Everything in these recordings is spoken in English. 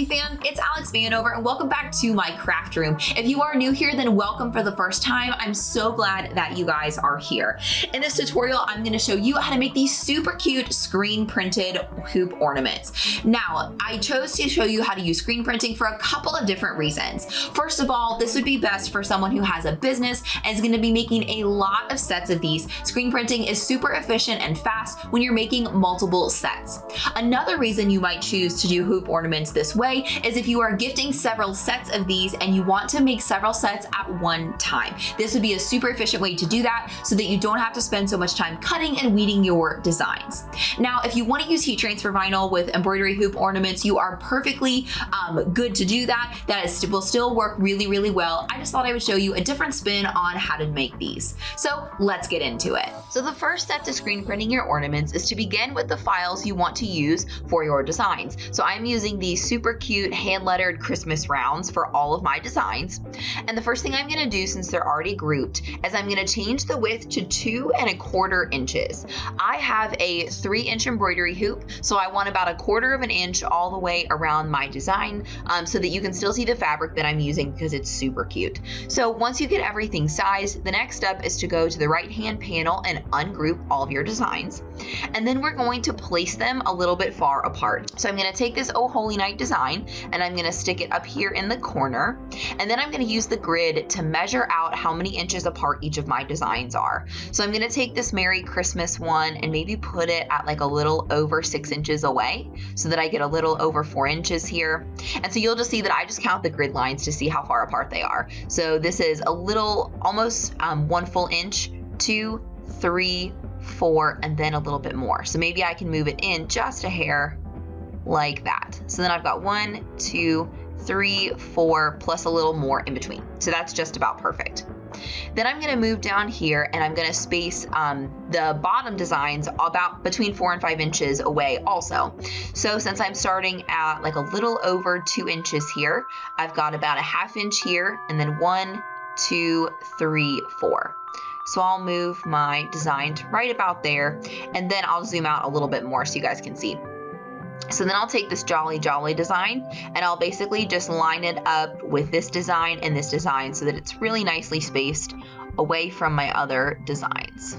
fan, it's Alex Vanover and welcome back to my craft room. If you are new here, then welcome for the first time. I'm so glad that you guys are here. In this tutorial, I'm gonna show you how to make these super cute screen printed hoop ornaments. Now, I chose to show you how to use screen printing for a couple of different reasons. First of all, this would be best for someone who has a business and is gonna be making a lot of sets of these. Screen printing is super efficient and fast when you're making multiple sets. Another reason you might choose to do hoop ornaments this way is if you are gifting several sets of these and you want to make several sets at one time. This would be a super efficient way to do that so that you don't have to spend so much time cutting and weeding your designs. Now, if you want to use heat transfer vinyl with embroidery hoop ornaments, you are perfectly good to do that. Will still work really, really well. I just thought I would show you a different spin on how to make these. So let's get into it. So the first step to screen printing your ornaments is to begin with the files you want to use for your designs. So I'm using these super cute hand-lettered Christmas rounds for all of my designs. And the first thing I'm gonna do, since they're already grouped, is I'm gonna change the width to 2¼ inches. I have a 3-inch embroidery hoop, so I want about 1/4 inch all the way around my design so that you can still see the fabric that I'm using because it's super cute. So once you get everything sized, the next step is to go to the right-hand panel and ungroup all of your designs. And then we're going to place them a little bit far apart. So I'm gonna take this Oh Holy Night design and I'm gonna stick it up here in the corner. And then I'm gonna use the grid to measure out how many inches apart each of my designs are. So I'm gonna take this Merry Christmas one and maybe put it at like a little over 6 inches away so that I get a little over 4 inches here. And so you'll just see that I just count the grid lines to see how far apart they are. So this is a little, almost 1 full inch, 2, 3, 4, and then a little bit more. So maybe I can move it in just a hair like that. So then I've got 1, 2, 3, 4, plus a little more in between. So that's just about perfect. Then I'm gonna move down here and I'm gonna space the bottom designs about between 4 and 5 inches away also. So since I'm starting at like a little over 2 inches here, I've got about 1/2 inch here and then 1, 2, 3, 4. So I'll move my design to right about there and then I'll zoom out a little bit more so you guys can see. So then I'll take this Jolly Jolly design and I'll basically just line it up with this design and this design so that it's really nicely spaced away from my other designs.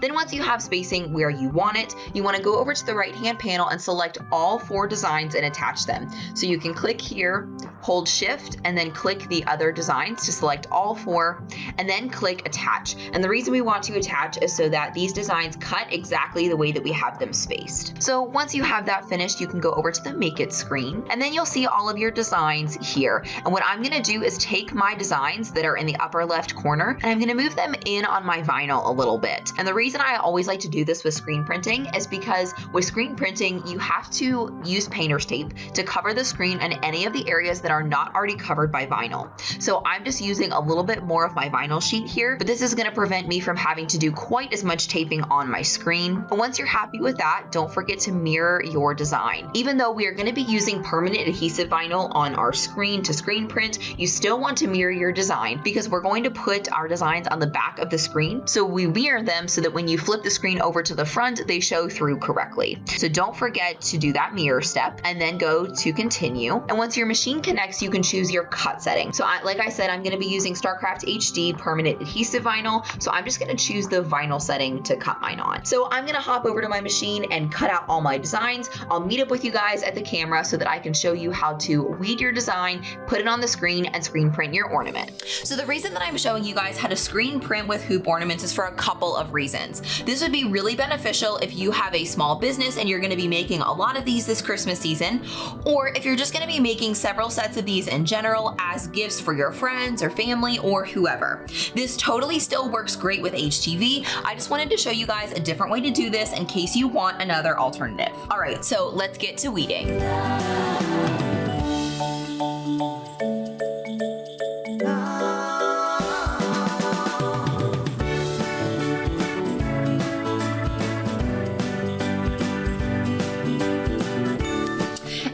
Then once you have spacing where you want it, you want to go over to the right-hand panel and select all 4 designs and attach them. So you can click here, hold Shift, and then click the other designs to select all 4, and then click Attach. And the reason we want to attach is so that these designs cut exactly the way that we have them spaced. So once you have that finished, you can go over to the Make It screen, and then you'll see all of your designs here. And what I'm going to do is take my designs that are in the upper left corner, and I'm going to move them in on my vinyl a little bit. And the reason I always like to do this with screen printing is because with screen printing, you have to use painter's tape to cover the screen and any of the areas that are not already covered by vinyl. So I'm just using a little bit more of my vinyl sheet here, but this is going to prevent me from having to do quite as much taping on my screen. But once you're happy with that, don't forget to mirror your design. Even though we are going to be using permanent adhesive vinyl on our screen to screen print, you still want to mirror your design because we're going to put our designs on the back of the screen. So we mirror them so that when you flip the screen over to the front, they show through correctly. So don't forget to do that mirror step and then go to continue. And once your machine connects, you can choose your cut setting. So like I said, I'm going to be using StarCraft HD permanent adhesive vinyl. So I'm just going to choose the vinyl setting to cut mine on. So I'm going to hop over to my machine and cut out all my designs. I'll meet up with you guys at the camera so that I can show you how to weed your design, put it on the screen, and screen print your ornament. So the reason that I'm showing you guys how to screen print with hoop ornaments is for a couple of reasons. This would be really beneficial if you have a small business and you're going to be making a lot of these this Christmas season, or if you're just going to be making several sets of these in general as gifts for your friends or family or whoever. This totally still works great with HTV. I just wanted to show you guys a different way to do this in case you want another alternative. All right, so let's get to weeding.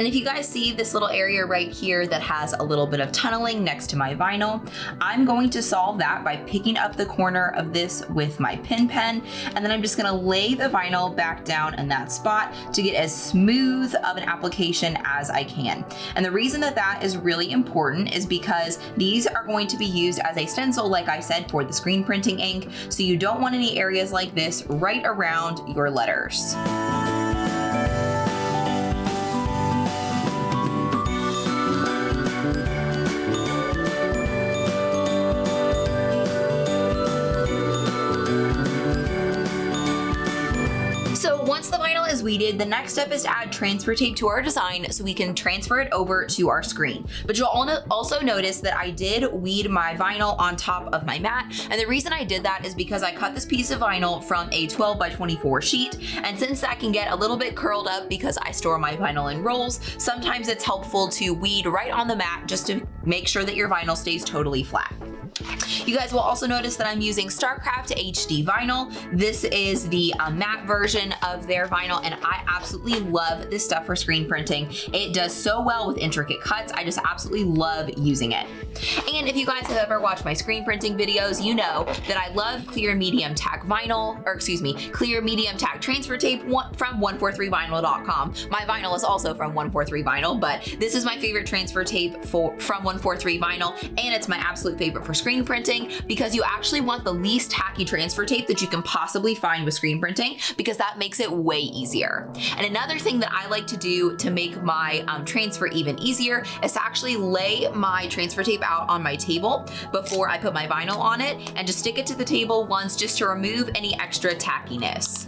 And if you guys see this little area right here that has a little bit of tunneling next to my vinyl, I'm going to solve that by picking up the corner of this with my pin pen, and then I'm just gonna lay the vinyl back down in that spot to get as smooth of an application as I can. And the reason that that is really important is because these are going to be used as a stencil, like I said, for the screen printing ink, so you don't want any areas like this right around your letters. So once the vinyl is weeded, the next step is to add transfer tape to our design so we can transfer it over to our screen. But you'll also notice that I did weed my vinyl on top of my mat. And the reason I did that is because I cut this piece of vinyl from a 12 by 24 sheet. And since that can get a little bit curled up because I store my vinyl in rolls, sometimes it's helpful to weed right on the mat just to make sure that your vinyl stays totally flat. You guys will also notice that I'm using StarCraft HD vinyl. This is the matte version of their vinyl, and I absolutely love this stuff for screen printing. It does so well with intricate cuts. I just absolutely love using it. And if you guys have ever watched my screen printing videos, you know that I love clear medium tack vinyl, or excuse me, clear medium tack transfer tape from 143vinyl.com. My vinyl is also from 143 Vinyl, but this is my favorite transfer tape from 143 Vinyl, and it's my absolute favorite for screen printing because you actually want the least tacky transfer tape that you can possibly find with screen printing, because that makes it way easier. And another thing that I like to do to make my transfer even easier is to actually lay my transfer tape out on my table before I put my vinyl on it, and just stick it to the table once just to remove any extra tackiness.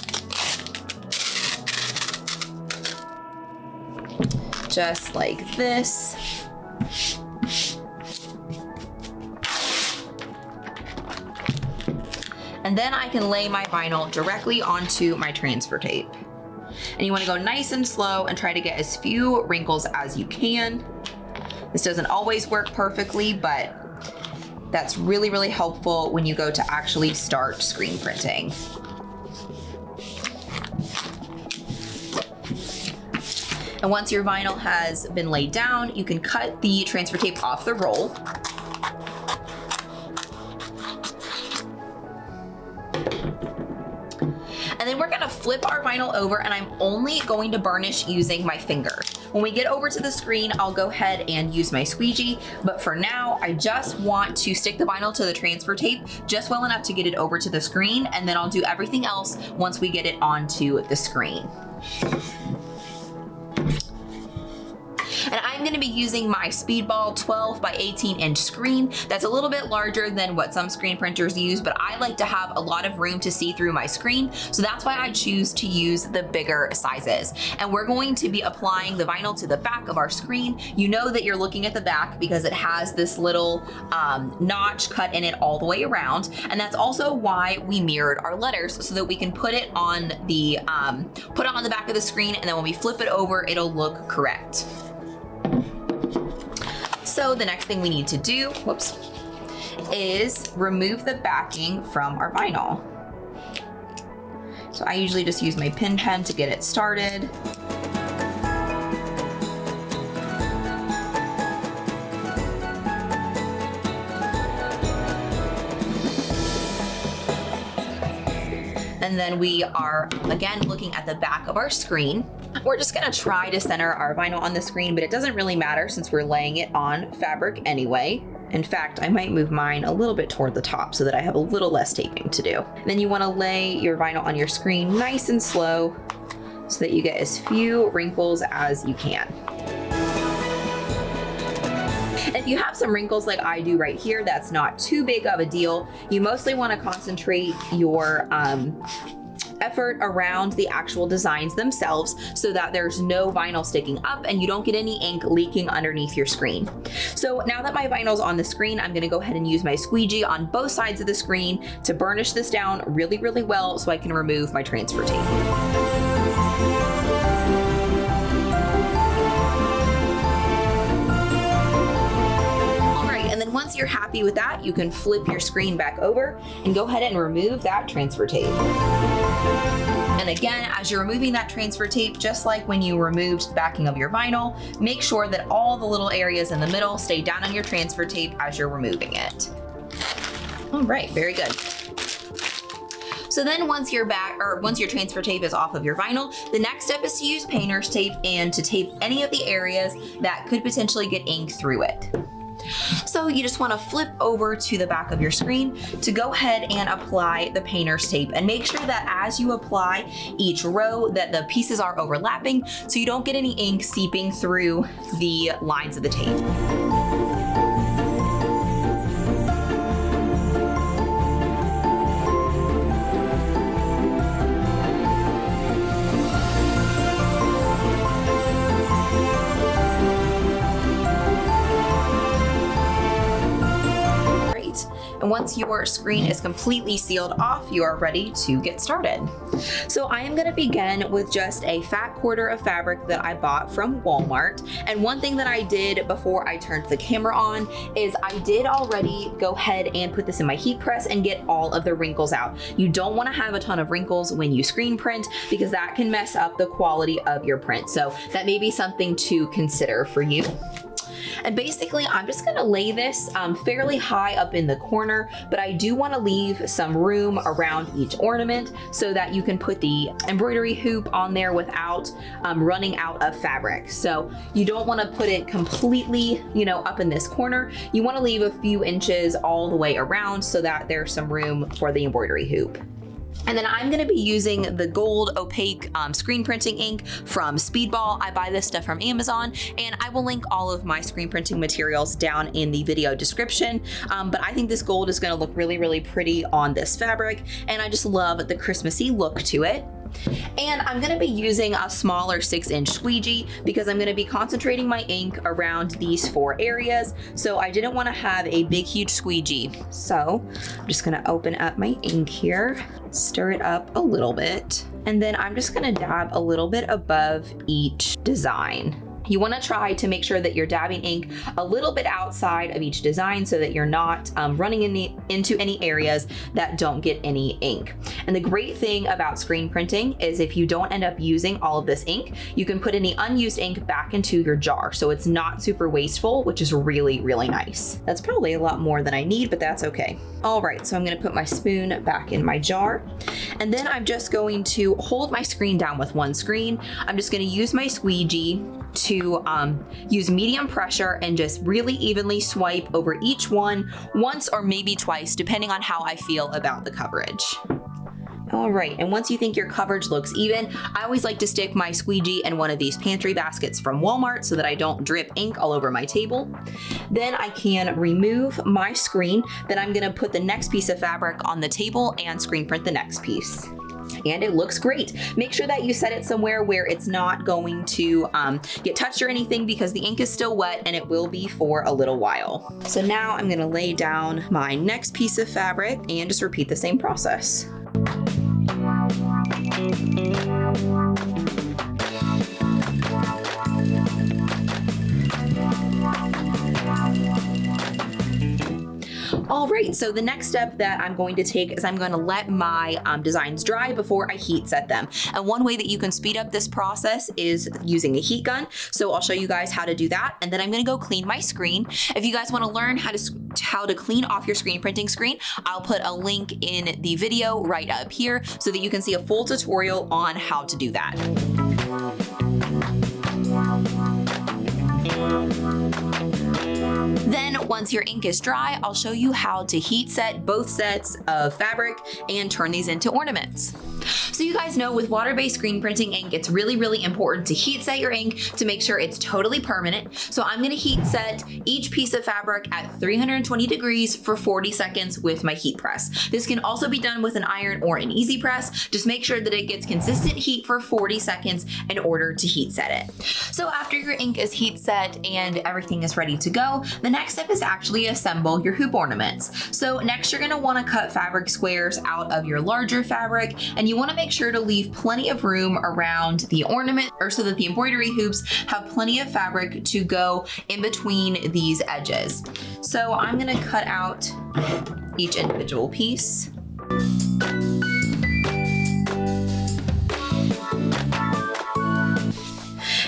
Just like this. And then I can lay my vinyl directly onto my transfer tape. And you want to go nice and slow and try to get as few wrinkles as you can. This doesn't always work perfectly, but that's really, really helpful when you go to actually start screen printing. And once your vinyl has been laid down, you can cut the transfer tape off the roll. And then we're gonna flip our vinyl over, and I'm only going to burnish using my finger. When we get over to the screen, I'll go ahead and use my squeegee, but for now, I just want to stick the vinyl to the transfer tape just well enough to get it over to the screen, and then I'll do everything else once we get it onto the screen. And I'm gonna be using my Speedball 12 by 18 inch screen. That's a little bit larger than what some screen printers use, but I like to have a lot of room to see through my screen, so that's why I choose to use the bigger sizes. And we're going to be applying the vinyl to the back of our screen. You know that you're looking at the back because it has this little notch cut in it all the way around, and that's also why we mirrored our letters so that we can put it on the back of the screen, and then when we flip it over, it'll look correct. So the next thing we need to do, is remove the backing from our vinyl. So I usually just use my pin pen to get it started. And then we are, again, looking at the back of our screen. We're just gonna try to center our vinyl on the screen, but it doesn't really matter since we're laying it on fabric anyway. In fact, I might move mine a little bit toward the top so that I have a little less taping to do. And then you wanna lay your vinyl on your screen nice and slow so that you get as few wrinkles as you can. If you have some wrinkles like I do right here, that's not too big of a deal. You mostly want to concentrate your effort around the actual designs themselves so that there's no vinyl sticking up and you don't get any ink leaking underneath your screen. So now that my vinyl's on the screen, I'm gonna go ahead and use my squeegee on both sides of the screen to burnish this down really, really well so I can remove my transfer tape. once you're happy with that, you can flip your screen back over and go ahead and remove that transfer tape. And again, as you're removing that transfer tape, just like when you removed the backing of your vinyl, make sure that all the little areas in the middle stay down on your transfer tape as you're removing it. All right, very good. So then once your transfer tape is off of your vinyl, the next step is to use painter's tape and to tape any of the areas that could potentially get ink through it. So you just want to flip over to the back of your screen to go ahead and apply the painter's tape, and make sure that as you apply each row that the pieces are overlapping so you don't get any ink seeping through the lines of the tape. And once your screen is completely sealed off, you are ready to get started. So I am going to begin with just a fat quarter of fabric that I bought from Walmart. And one thing that I did before I turned the camera on is I did already go ahead and put this in my heat press and get all of the wrinkles out. You don't want to have a ton of wrinkles when you screen print because that can mess up the quality of your print. So that may be something to consider for you. And basically, I'm just gonna lay this fairly high up in the corner, but I do wanna leave some room around each ornament so that you can put the embroidery hoop on there without running out of fabric. So you don't wanna put it completely, up in this corner. You wanna leave a few inches all the way around so that there's some room for the embroidery hoop. And then I'm gonna be using the gold opaque screen printing ink from Speedball. I buy this stuff from Amazon, and I will link all of my screen printing materials down in the video description. But I think this gold is gonna look really, really pretty on this fabric, and I just love the Christmassy look to it. And I'm gonna be using a smaller 6-inch squeegee because I'm gonna be concentrating my ink around these 4 areas. So I didn't wanna have a big, huge squeegee. So I'm just gonna open up my ink here, stir it up a little bit, and then I'm just gonna dab a little bit above each design. You want to try to make sure that you're dabbing ink a little bit outside of each design so that you're not running into any areas that don't get any ink. And the great thing about screen printing is if you don't end up using all of this ink, you can put any unused ink back into your jar. So it's not super wasteful, which is really, really nice. That's probably a lot more than I need, but that's okay. All right, so I'm going to put my spoon back in my jar. And then I'm just going to hold my screen down with one screen. I'm just going to use my squeegee to use medium pressure and just really evenly swipe over each one once or maybe twice, depending on how I feel about the coverage. All right, and once you think your coverage looks even, I always like to stick my squeegee in one of these pantry baskets from Walmart so that I don't drip ink all over my table. Then I can remove my screen. Then I'm gonna put the next piece of fabric on the table and screen print the next piece. And it looks great. Make sure that you set it somewhere where it's not going to get touched or anything because the ink is still wet and it will be for a little while. So now I'm gonna lay down my next piece of fabric and just repeat the same process. All right, so the next step that I'm going to take is I'm going to let my designs dry before I heat set them. And one way that you can speed up this process is using a heat gun. So I'll show you guys how to do that. And then I'm going to go clean my screen. If you guys want to learn how to clean off your screen printing screen, I'll put a link in the video right up here so that you can see a full tutorial on how to do that. Then once your ink is dry, I'll show you how to heat set both sets of fabric and turn these into ornaments. So you guys know with water-based screen printing ink, it's really, really important to heat set your ink to make sure it's totally permanent. So I'm gonna heat set each piece of fabric at 320 degrees for 40 seconds with my heat press. This can also be done with an iron or an easy press. Just make sure that it gets consistent heat for 40 seconds in order to heat set it. So after your ink is heat set and everything is ready to go, the next step is actually assemble your hoop ornaments. So next you're gonna wanna cut fabric squares out of your larger fabric, and you wanna make sure to leave plenty of room around the ornament, or so that the embroidery hoops have plenty of fabric to go in between these edges. So I'm gonna cut out each individual piece.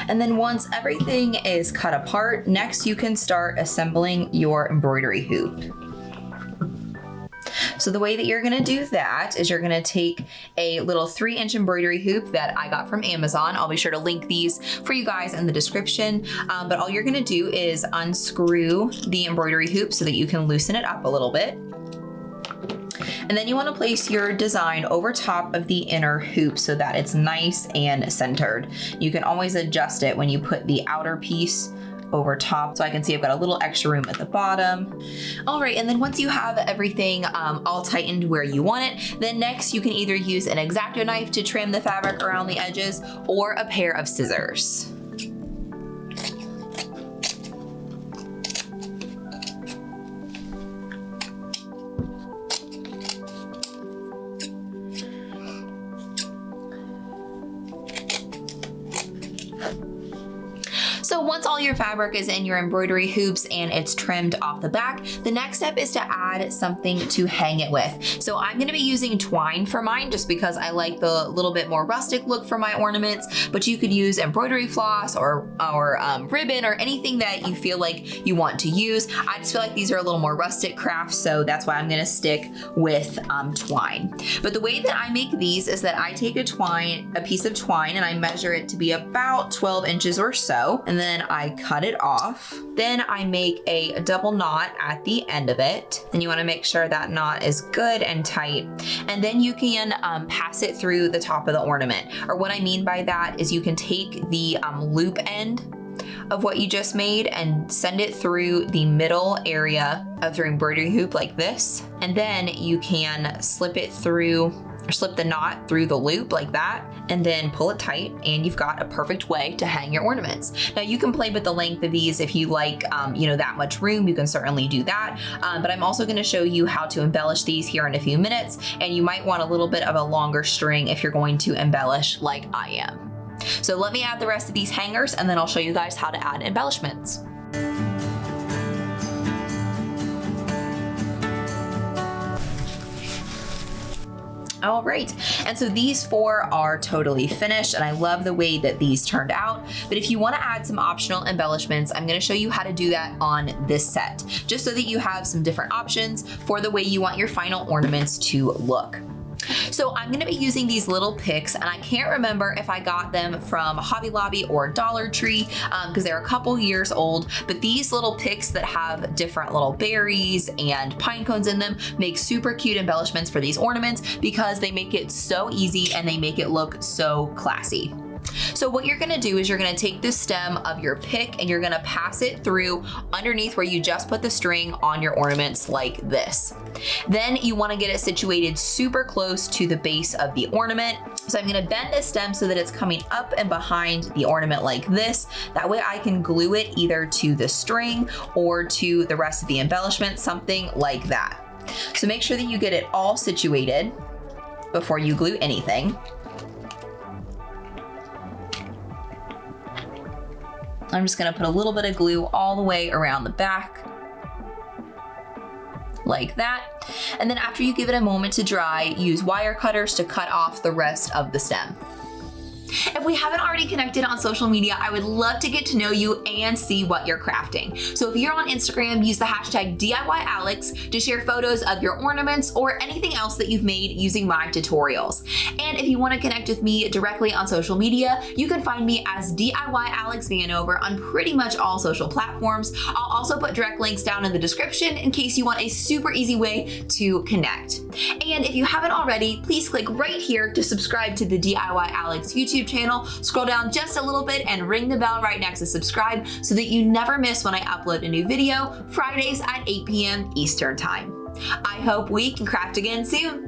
And then once everything is cut apart, next you can start assembling your embroidery hoop. So the way that you're gonna do that is you're gonna take a little 3-inch embroidery hoop that I got from Amazon. I'll be sure to link these for you guys in the description. But all you're gonna do is unscrew the embroidery hoop so that you can loosen it up a little bit. And then you want to place your design over top of the inner hoop so that it's nice and centered. You can always adjust it when you put the outer piece over top. So I can see I've got a little extra room at the bottom. All right, and then once you have everything all tightened where you want it, then next you can either use an X-Acto knife to trim the fabric around the edges or a pair of scissors. So once all your fabric is in your embroidery hoops and it's trimmed off the back, the next step is to add something to hang it with. So I'm gonna be using twine for mine just because I like the little bit more rustic look for my ornaments, but you could use embroidery floss or ribbon or anything that you feel like you want to use. I just feel like these are a little more rustic crafts, so that's why I'm gonna stick with twine. But the way that I make these is that I take a piece of twine and I measure it to be about 12 inches or so, and then I cut it off. Then I make a double knot at the end of it. And you wanna make sure that knot is good and tight. And then you can pass it through the top of the ornament. Or what I mean by that is you can take the loop end of what you just made and send it through the middle area of your embroidery hoop like this. And then you can slip the knot through the loop like that, and then pull it tight, and you've got a perfect way to hang your ornaments. Now you can play with the length of these if you like, that much room, you can certainly do that. But I'm also gonna show you how to embellish these here in a few minutes, and you might want a little bit of a longer string if you're going to embellish like I am. So let me add the rest of these hangers, and then I'll show you guys how to add embellishments. All right, and so these 4 are totally finished, and I love the way that these turned out. But if you want to add some optional embellishments, I'm going to show you how to do that on this set, just so that you have some different options for the way you want your final ornaments to look. So I'm gonna be using these little picks, and I can't remember if I got them from Hobby Lobby or Dollar Tree because they're a couple years old, but these little picks that have different little berries and pine cones in them make super cute embellishments for these ornaments because they make it so easy and they make it look so classy. So what you're gonna do is you're gonna take the stem of your pick and you're gonna pass it through underneath where you just put the string on your ornaments like this. Then you wanna get it situated super close to the base of the ornament. So I'm gonna bend the stem so that it's coming up and behind the ornament like this. That way I can glue it either to the string or to the rest of the embellishment, something like that. So make sure that you get it all situated before you glue anything. I'm just gonna put a little bit of glue all the way around the back, like that. And then after you give it a moment to dry, use wire cutters to cut off the rest of the stem. If we haven't already connected on social media, I would love to get to know you and see what you're crafting. So if you're on Instagram, use the hashtag DIYAlex to share photos of your ornaments or anything else that you've made using my tutorials. And if you want to connect with me directly on social media, you can find me as DIYAlexVanover on pretty much all social platforms. I'll also put direct links down in the description in case you want a super easy way to connect. And if you haven't already, please click right here to subscribe to the DIYAlex YouTube channel. Scroll down just a little bit and ring the bell right next to subscribe so that you never miss when I upload a new video, Fridays at 8 p.m. Eastern Time. I hope we can craft again soon.